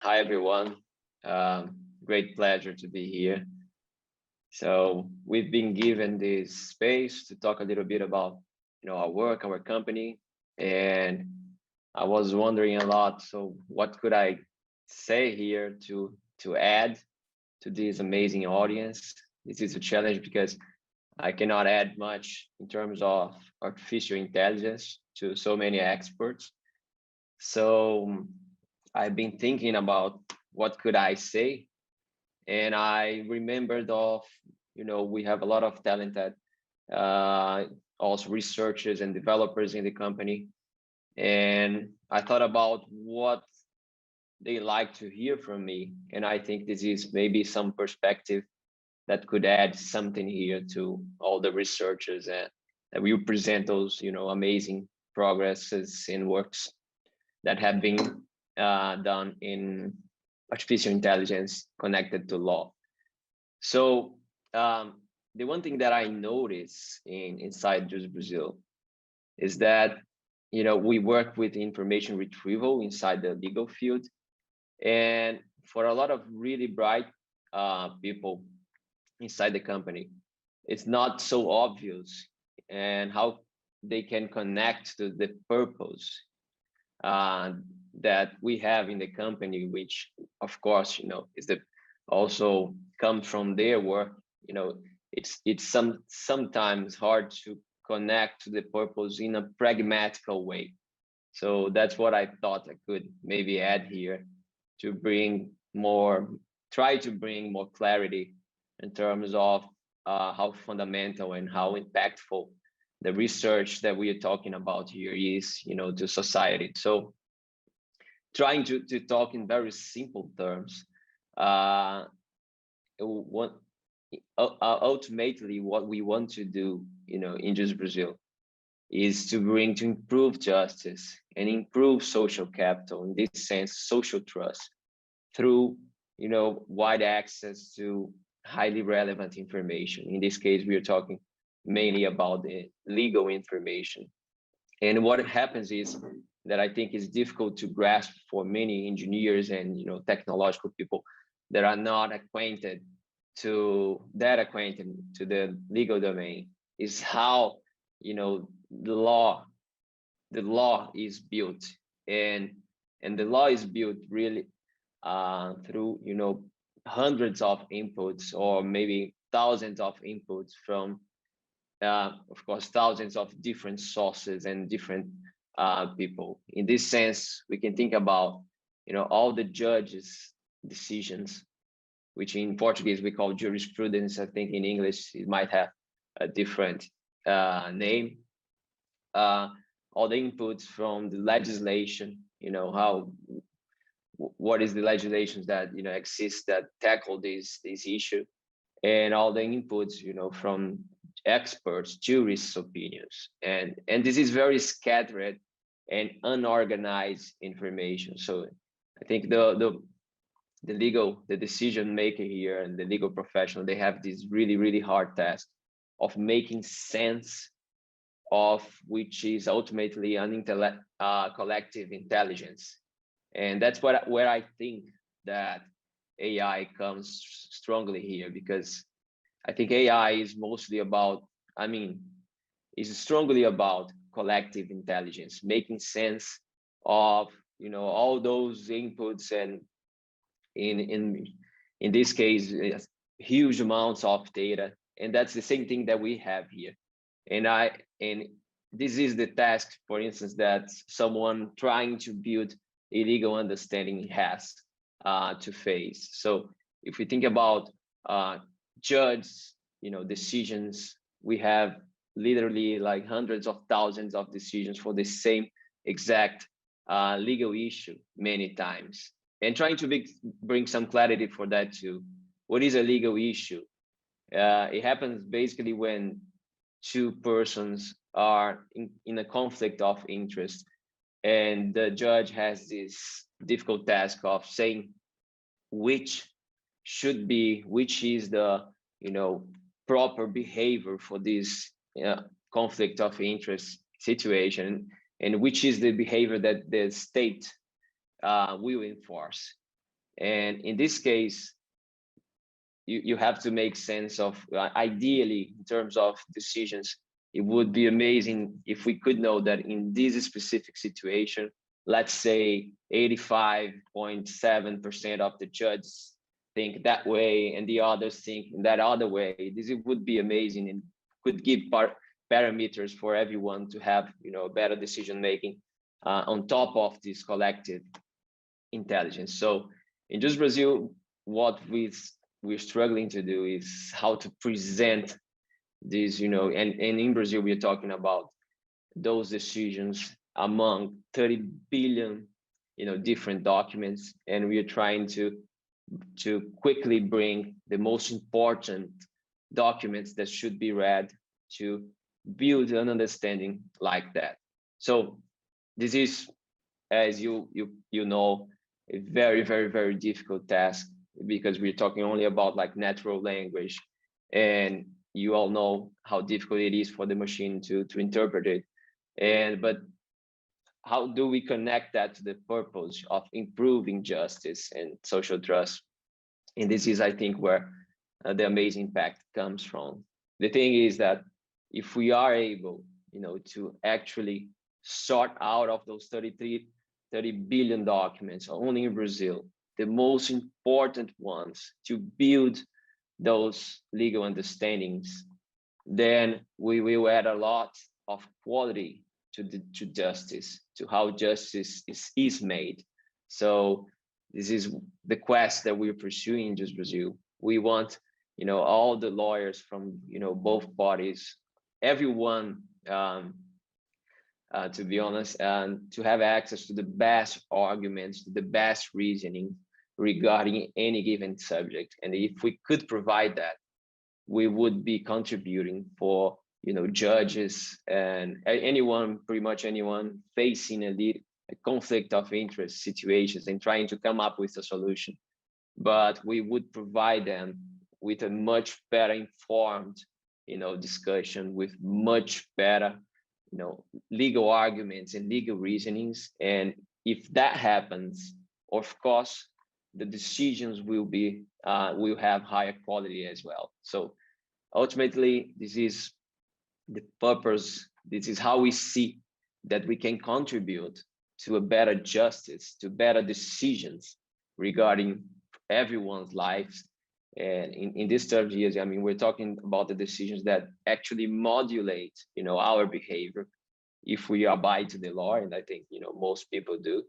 Hi, everyone. Great pleasure to be here. So we've been given this space to talk a little bit about, our work, our company, and I was wondering a lot. So what could I say here to add to this amazing audience? This is a challenge because I cannot add much in terms of artificial intelligence to so many experts. So I've been thinking about what could I say, and I remembered of, we have a lot of talented also researchers and developers in the company, and I thought about what they like to hear from me, and I think this is maybe some perspective that could add something here to all the researchers and that we present those, amazing progresses in works that have been done in artificial intelligence connected to law. So the one thing that I notice inside Jusbrasil is that we work with information retrieval inside the legal field, and for a lot of really bright people inside the company, it's not so obvious and how they can connect to the purpose that we have in the company, which of course, is the also comes from their work. It's sometimes hard to connect to the purpose in a pragmatical way. So that's what I thought I could maybe add here to try to bring more clarity in terms of how fundamental and how impactful the research that we are talking about here is, to society. So trying to talk in very simple terms, ultimately what we want to do, in Jusbrasil is to improve justice and improve social capital, in this sense, social trust, through, wide access to highly relevant information. In this case, we are talking mainly about the legal information. And what happens is that I think is difficult to grasp for many engineers and technological people that are not acquainted to the legal domain, is how the law is built, and the law is built really through hundreds of inputs, or maybe thousands of inputs from of course thousands of different sources and different people. In this sense, we can think about all the judges' decisions, which in Portuguese we call jurisprudence. I think in English it might have a different name. All the inputs from the legislation, what is the legislations that exist that tackle this issue, and all the inputs from experts, jurists' opinions, and this is very scattered and unorganized information. So I think the decision maker here and the legal professional, they have this really hard task of making sense of which is ultimately an collective intelligence. And that's where I think that AI comes strongly here, because I think AI is mostly about, is strongly about collective intelligence, making sense of all those inputs, and in this case, huge amounts of data. And that's the same thing that we have here. And this is the task, for instance, that someone trying to build a legal understanding has to face. So if we think about judge decisions, we have literally like hundreds of thousands of decisions for the same exact legal issue many times. And trying to bring some clarity for that too. What is a legal issue? It happens basically when two persons are in a conflict of interest, and the judge has this difficult task of saying which is the proper behavior for this conflict of interest situation, and which is the behavior that the state will enforce. And in this case, you have to make sense of, ideally, in terms of decisions, it would be amazing if we could know that in this specific situation, let's say 85.7% of the judges think that way and the others think that other way. This it would be amazing and could give parameters for everyone to have, better decision making on top of this collective intelligence. So in Jusbrasil, what we're struggling to do is how to present this, and in Brazil, we're talking about those decisions among 30 billion, different documents. And we are trying to quickly bring the most important documents that should be read to build an understanding like that. So this is, as you know, a very, very, very difficult task, because we're talking only about like natural language, and you all know how difficult it is for the machine to interpret it. But how do we connect that to the purpose of improving justice and social trust? And this is, I think, where the amazing impact comes from. The thing is that if we are able, to actually sort out of those 30 billion documents only in Brazil, the most important ones to build those legal understandings, then we will add a lot of quality to justice, to how justice is made. So this is the quest that we're pursuing in Jusbrasil. We want, all the lawyers from, both parties, everyone, to be honest, and to have access to the best arguments, to the best reasoning regarding any given subject. And if we could provide that, we would be contributing for, judges and anyone, pretty much anyone facing a conflict of interest situations and trying to come up with a solution. But we would provide them with a much better informed, discussion, with much better, legal arguments and legal reasonings. And if that happens, of course, the decisions will have higher quality as well. So ultimately, this is the purpose. This is how we see that we can contribute to a better justice, to better decisions regarding everyone's lives. And in these 30 years, I mean, we're talking about the decisions that actually modulate, our behavior if we abide to the law. And I think, most people do.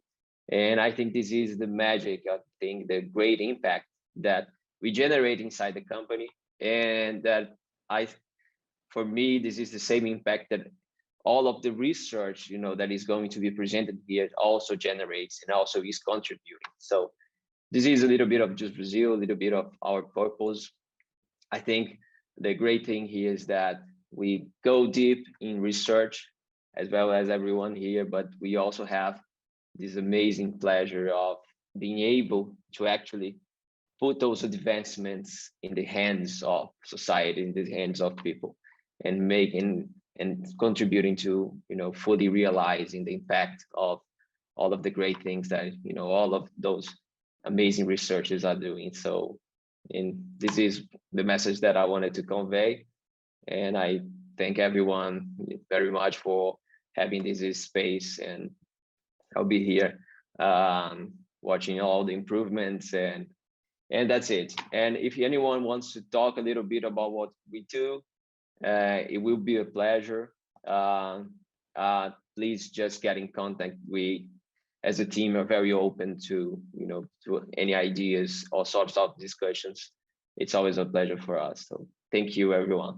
And I think this is the magic, I think, the great impact that we generate inside the company. And that for me, this is the same impact that all of the research, that is going to be presented here also generates and also is contributing. So this is a little bit of Jusbrasil, a little bit of our purpose. I think the great thing here is that we go deep in research as well as everyone here, but we also have this amazing pleasure of being able to actually put those advancements in the hands of society, in the hands of people, and making and contributing to, fully realizing the impact of all of the great things that, all of those amazing researchers are doing. So, and this is the message that I wanted to convey. And I thank everyone very much for having this space, and I'll be here watching all the improvements, and that's it. And if anyone wants to talk a little bit about what we do, it will be a pleasure. Please just get in contact. We, as a team, are very open to, to any ideas, all sorts of discussions. It's always a pleasure for us. So thank you, everyone.